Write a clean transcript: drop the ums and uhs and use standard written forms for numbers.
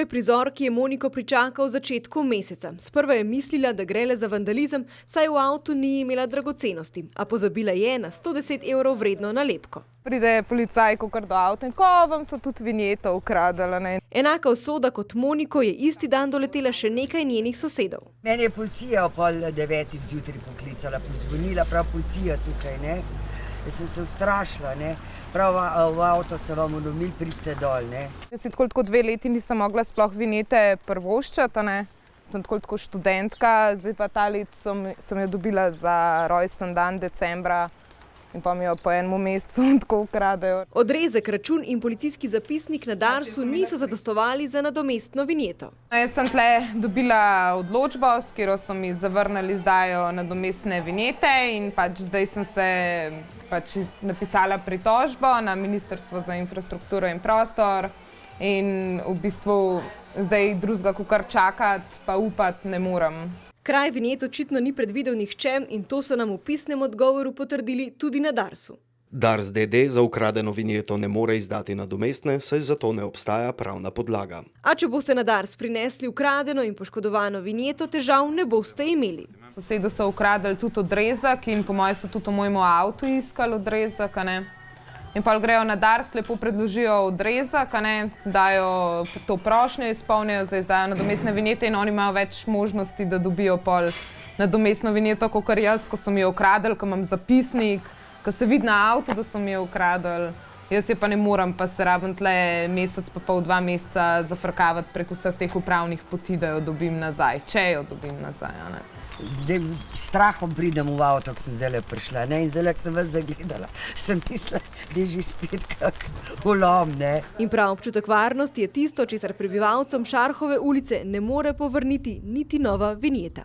je prizor, ki je Moniko pričakal v začetku meseca. Sprva je mislila, da gre le za vandalizem, saj v avtu ni imela dragocenosti, a pozabila je na 110 evrov vredno nalepko. Pride policaj kar do avta in ko vam so tudi vinjeto ukradala. Ne? Enaka usoda kot Moniko je isti dan doletela še nekaj njenih sosedov. Meni je policija ob 8:30 zjutraj poklicala, pozvonila prav policija tukaj, ne. Jaz sem se ustrašila, ne. Prav v avto se vam udomili, pridite dol, ne. Jaz si tako 2 leti nisem mogla sploh vinjete privoščiti, ne. Sem tako študentka, zdaj pa ta let sem jo dobila za rojsten dan decembra. In pa mi jo po enem mesecu tako ukradejo. Odrezek, račun in policijski zapisnik na Darsu niso zadostovali za nadomestno vinjeto. Jaz sem tle dobila odločbo, s katero so mi zavrnili izdajo nadomestne vinjete in zdaj sem se napisala pritožbo na Ministrstvo za infrastrukturo in prostor in v bistvu zdaj drugega kakor čakati pa upati ne morem. Kraj vinjet očitno ni predvidel nihče in to so nam v pisnem odgovoru potrdili tudi na Darsu. Dars d.d. za ukradeno vinjeto ne more izdati nadomestne, saj za to ne obstaja pravna podlaga. A če boste na Dars prinesli ukradeno in poškodovano vinjeto, težav ne boste imeli. Sosedu so ukradli tudi odrezek in po mojem so tudi v mojem avtu iskali odrezek, ne. In pa grejo na Dars, lepo predložijo odrezek, ne, dajo to prošnjo, izpolnijo za izdajo nadomestne vinjete in oni imajo več možnosti, da dobijo pol nadomestno vinjeto, kakor jaz, ko so mi jo ukradli, ko imam zapisnik, ko se vidi na avtu, da so mi jo ukradli. Jaz je pa ne morem, pa se rabim tle mesec pa pol, 2 meseca zafrkavati prek vseh teh upravnih poti, da jo dobim nazaj, če jo dobim nazaj, ne. Zdaj strahom pridem v avto, ko sem zdaj prišla, ne, in zdaj, ko sem vas zagledala, sem mislila, da je že spet kak ulom, ne. In prav občutek varnosti je tisto, česar prebivalcem Šarhove ulice ne more povrniti niti nova vinjeta.